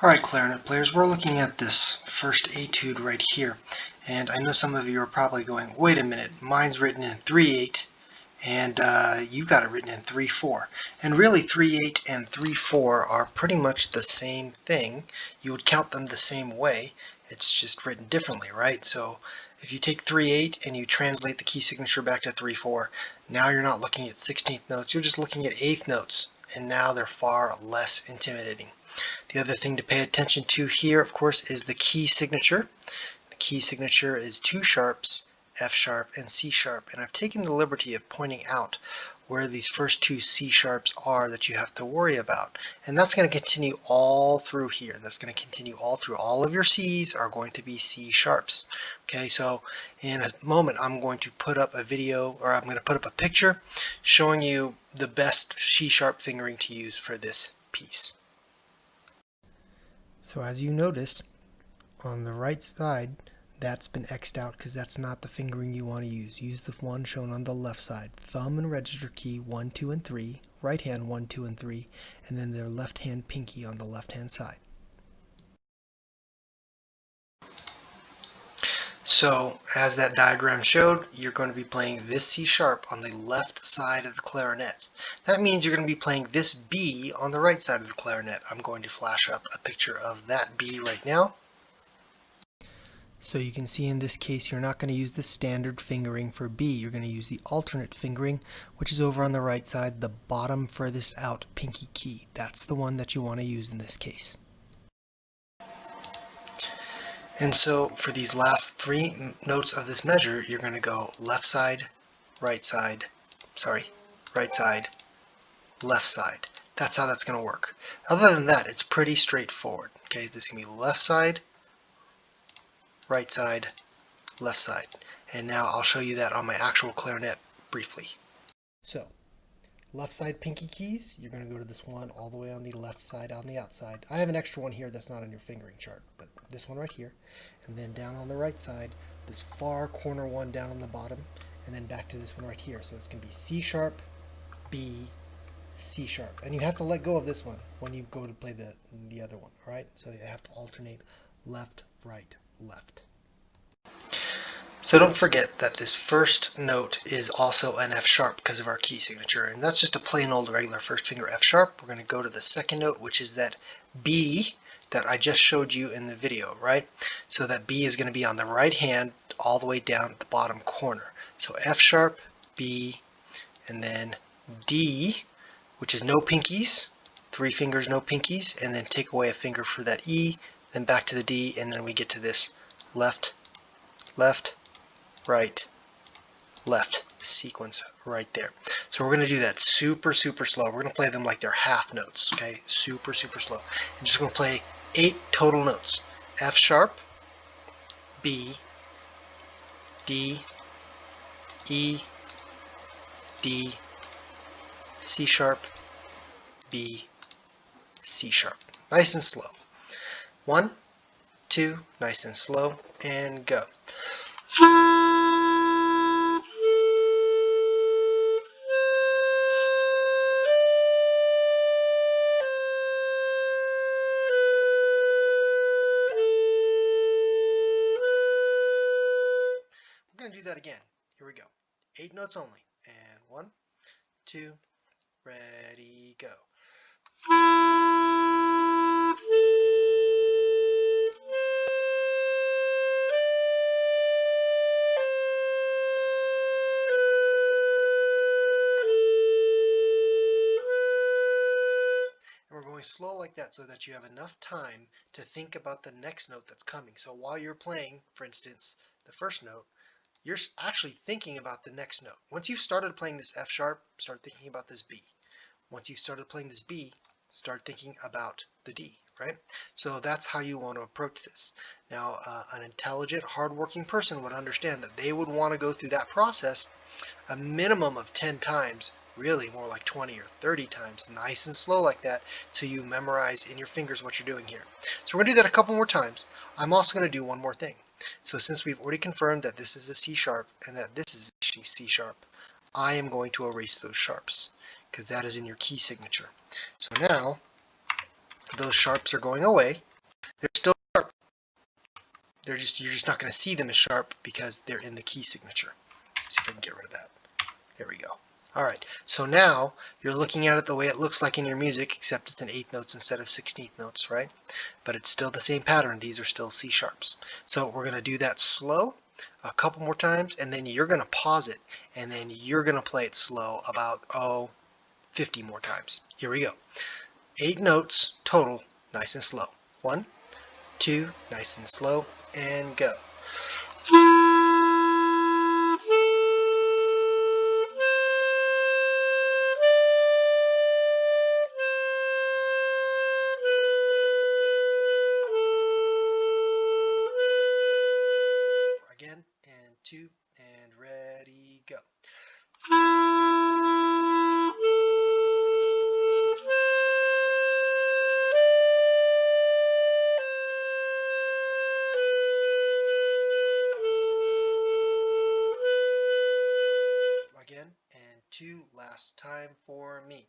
Alright, Clarinet players, we're looking at this first etude right here, and I know some of you are probably going, wait a minute, mine's written in 3/8 and you got it written in 3/4. And really 3/8 and 3/4 are pretty much the same thing. You would count them the same way, it's just written differently, right? So if you take 3/8 and you translate the key signature back to 3/4, now you're not looking at 16th notes, you're just looking at 8th notes, and now they're far less intimidating. The other thing to pay attention to here, of course, is the key signature. The key signature is two sharps, F sharp and C sharp, and I've taken the liberty of pointing out where these first two C sharps are that you have to worry about. And that's going to continue all through here. That's going to continue all through. All of your C's are going to be C sharps. Okay, so in a moment I'm going to put up a video, or I'm going to put up a picture showing you the best C sharp fingering to use for this piece. So as you notice, on the right side, that's been X'd out because that's not the fingering you want to use. Use the one shown on the left side. Thumb and register key 1, 2, and 3. Right hand 1, 2, and 3. And then their left hand pinky on the left hand side. So as that diagram showed, you're going to be playing this C sharp on the left side of the clarinet. That means you're going to be playing this B on the right side of the clarinet. I'm going to flash up a picture of that B right now. So you can see in this case you're not going to use the standard fingering for B. You're going to use the alternate fingering, which is over on the right side, the bottom furthest out pinky key. That's the one that you want to use in this case. And so for these last three notes of this measure, you're going to go left side, right side, right side, left side. That's how that's going to work. Other than that, it's pretty straightforward. Okay, this is going to be left side, right side, left side. And now I'll show you that on my actual clarinet briefly. So, left side pinky keys, you're going to go to this one all the way on the left side on the outside. I have an extra one here that's not on your fingering chart, but this one right here. And then down on the right side, this far corner one down on the bottom, and then back to this one right here. So it's going to be C sharp, B, C sharp. And you have to let go of this one when you go to play the other one, all right? So you have to alternate left, right, left. So don't forget that this first note is also an F sharp because of our key signature, and that's just a plain old regular first finger F sharp. We're going to go to the second note, which is that B that I just showed you in the video, right? So that B is going to be on the right hand all the way down at the bottom corner. So F sharp, B, and then D, which is no pinkies, 3 fingers, no pinkies, and then take away a finger for that E, then back to the D, and then we get to this left, left, right, left sequence right there. So we're going to do that super slow. We're going to play them like they're half notes, okay? Super slow. I'm just going to play 8 total notes. F sharp, B, D, E, D, C sharp, B, C sharp. Nice and slow. 1, 2, nice and slow, and go. We're going to do that again. Here we go. 8 notes only. And 1, 2, ready, go. And we're going slow like that so that you have enough time to think about the next note that's coming. So while you're playing, for instance, the first note, you're actually thinking about the next note. Once you've started playing this F sharp, start thinking about this B. Once you started playing this B, start thinking about the D, right? So that's how you want to approach this. Now, an intelligent, hardworking person would understand that they would want to go through that process a minimum of 10 times, really more like 20 or 30 times, nice and slow like that, so you memorize in your fingers what you're doing here. So we're going to do that a couple more times. I'm also going to do one more thing. So since we've already confirmed that this is a C sharp and that this is a C sharp, I am going to erase those sharps because that is in your key signature. So now those sharps are going away, They're still sharp. You're just not going to see them as sharp because they're in the key signature. See if I can get rid of that. There we go. Alright, so now you're looking at it the way it looks like in your music, except it's in 8th notes instead of 16th notes, right? But it's still the same pattern. These are still C sharps. So we're going to do that slow a couple more times, and then you're going to pause it, and then you're going to play it slow about, 50 more times. Here we go. 8 notes total, nice and slow. 1, 2, nice and slow, and go. Again, and 2, and ready, go. Again, and 2, last time for me.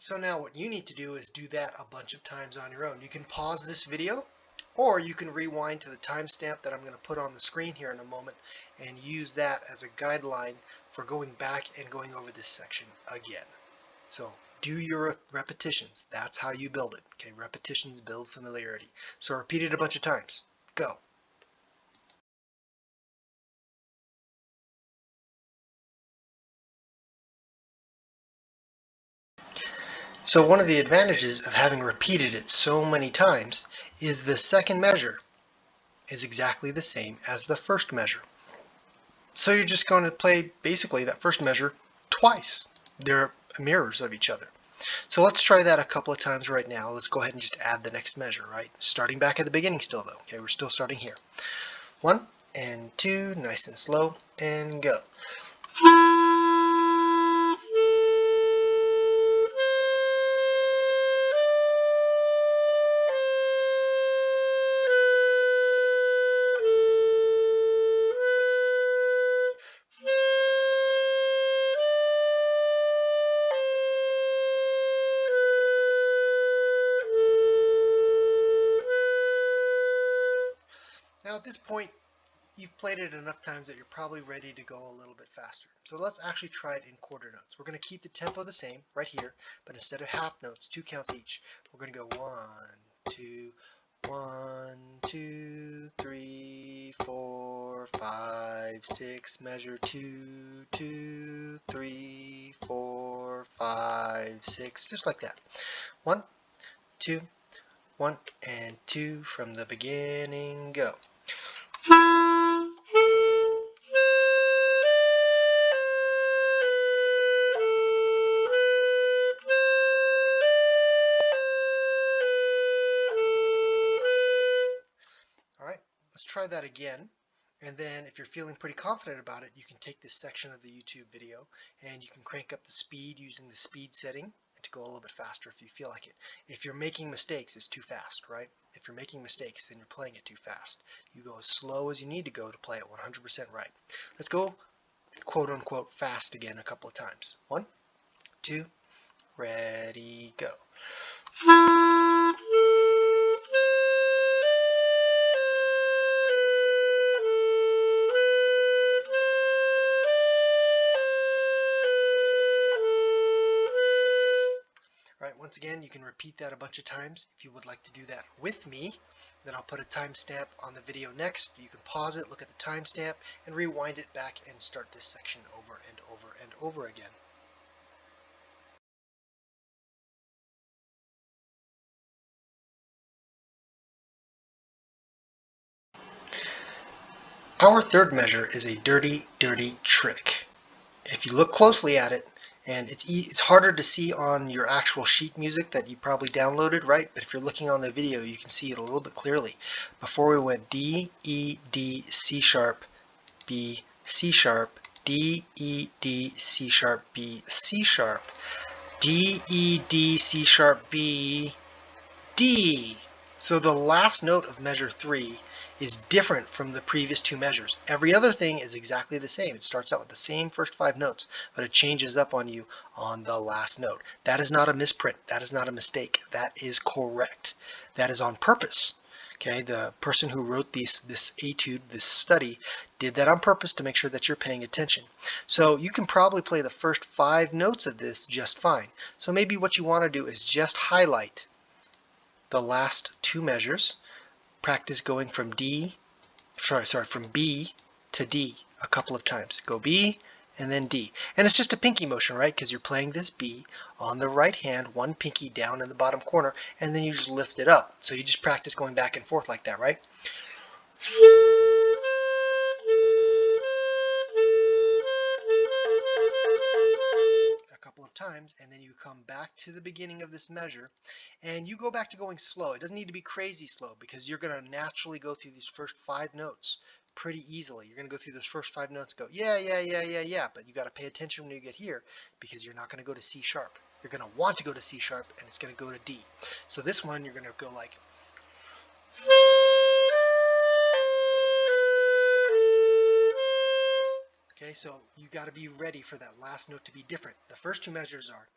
So now what you need to do is do that a bunch of times on your own. You can pause this video, or you can rewind to the timestamp that I'm going to put on the screen here in a moment and use that as a guideline for going back and going over this section again. So do your repetitions. That's how you build it. Okay, repetitions build familiarity. So repeat it a bunch of times. Go. So one of the advantages of having repeated it so many times is the second measure is exactly the same as the first measure. So you're just going to play basically that first measure twice. They're mirrors of each other. So let's try that a couple of times right now. Let's go ahead and just add the next measure, right? Starting back at the beginning still though. Okay, we're still starting here. 1 and 2, nice and slow, and go. Now at this point, you've played it enough times that you're probably ready to go a little bit faster. So let's actually try it in quarter notes. We're going to keep the tempo the same right here, but instead of half notes, 2 counts each, we're going to go 1, 2, 1, 2, 3, 4, 5, 6, measure 2, 2, 3, 4, 5, 6, just like that. 1, 2, 1, and 2 from the beginning, go. Alright, let's try that again. And then if you're feeling pretty confident about it, you can take this section of the YouTube video and you can crank up the speed using the speed setting to go a little bit faster if you feel like it. If you're making mistakes, it's too fast, right? If you're making mistakes, then you're playing it too fast. You go as slow as you need to go to play it 100% right. Let's go quote unquote fast again a couple of times. 1, 2, ready, go. Right, once again, you can repeat that a bunch of times. If you would like to do that with me, then I'll put a timestamp on the video next. You can pause it, look at the timestamp, and rewind it back and start this section over and over and over again. Our third measure is a dirty, dirty trick. If you look closely at it, and it's harder to see on your actual sheet music that you probably downloaded, right? But if you're looking on the video, you can see it a little bit clearly. Before we went D, E, D, C sharp, B, C sharp, D, E, D, C sharp, B, C sharp, D, E, D, C sharp, B, D. So the last note of measure 3 is different from the previous two measures. Every other thing is exactly the same. It starts out with the same first 5 notes, but it changes up on you on the last note. That is not a misprint. That is not a mistake. That is correct. That is on purpose. Okay, the person who wrote this etude, this study, did that on purpose to make sure that you're paying attention. So you can probably play the first 5 notes of this just fine. So maybe what you want to do is just highlight the last 2 measures. Practice going from from B to D a couple of times. Go B and then D. And it's just a pinky motion, right? Because you're playing this B on the right hand, one pinky down in the bottom corner, and then you just lift it up. So you just practice going back and forth like that, right? A couple of times, and then you come back to the beginning of this measure, and you go back to going slow. It doesn't need to be crazy slow, because you're going to naturally go through these first 5 notes pretty easily. You're going to go through those first 5 notes, go yeah, yeah, yeah, yeah, yeah, but you got to pay attention when you get here, because you're not going to go to C sharp. You're going to want to go to C sharp, and it's going to go to D. So this one, you're going to go like... Okay, so you got to be ready for that last note to be different. The first 2 measures are...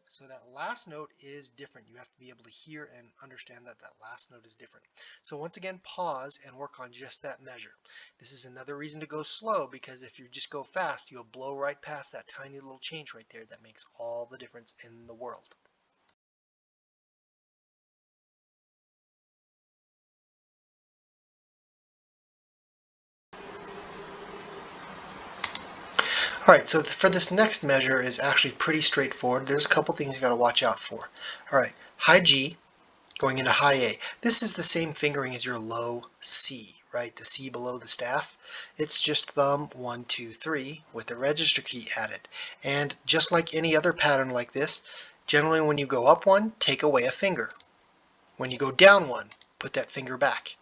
So that last note is different. You have to be able to hear and understand that that last note is different. So once again, pause and work on just that measure. This is another reason to go slow, because if you just go fast, you'll blow right past that tiny little change right there that makes all the difference in the world. Alright, so for this next measure is actually pretty straightforward. There's a couple things you got to watch out for. Alright, high G going into high A. This is the same fingering as your low C, right? The C below the staff. It's just thumb 1, 2, 3 with the register key added. And just like any other pattern like this, generally when you go up 1, take away a finger. When you go down 1, put that finger back.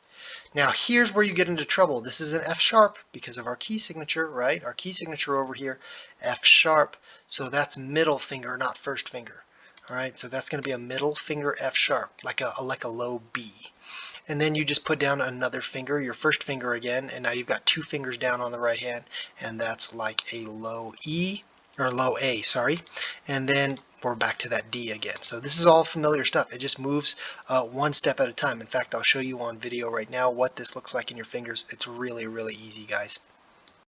Now here's where you get into trouble. This is an F sharp because of our key signature, right? Our key signature over here, F sharp. So that's middle finger, not first finger. All right, so that's going to be a middle finger F sharp, like a low B. And then you just put down another finger, your first finger again, and now you've got 2 fingers down on the right hand, and that's like a low E, or low A, sorry. And then we're back to that D again. So this is all familiar stuff. It just moves one step at a time. In fact, I'll show you on video right now what this looks like in your fingers. It's really, really easy, guys.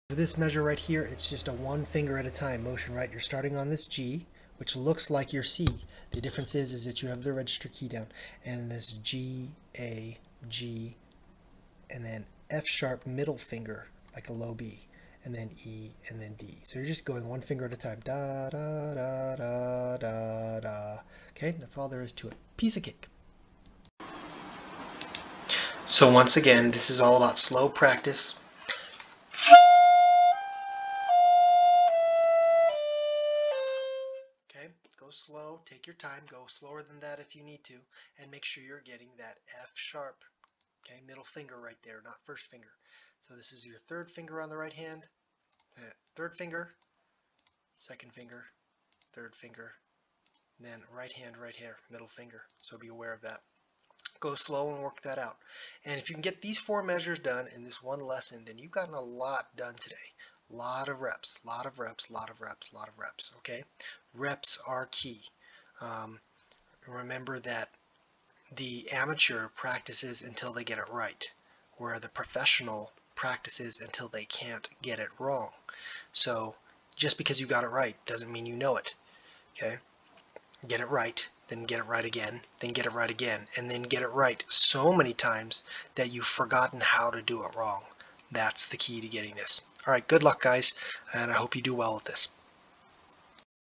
For this measure right here, it's just a 1 finger at a time motion, right? You're starting on this G, which looks like your C. The difference is that you have the register key down, and this G, A, G, and then F sharp middle finger, like a low B, and then E, and then D. So you're just going 1 finger at a time. Da, da, da, da, da, da. Okay, that's all there is to it. Piece of cake. So once again, this is all about slow practice. Okay, go slow, take your time, go slower than that if you need to, and make sure you're getting that F sharp. Okay, middle finger right there, not first finger. So this is your third finger on the right hand, third finger, second finger, third finger, and then right hand, right here, middle finger. So be aware of that. Go slow and work that out. And if you can get these 4 measures done in this one lesson, then you've gotten a lot done today. Lot of reps, lot of reps, lot of reps, lot of reps, okay? Reps are key. Remember that the amateur practices until they get it right, where the professional practices until they can't get it wrong. So just because you got it right doesn't mean you know it. Okay? Get it right, then get it right again, then get it right again, and then get it right so many times that you've forgotten how to do it wrong. That's the key to getting this. All right, good luck, guys, and I hope you do well with this.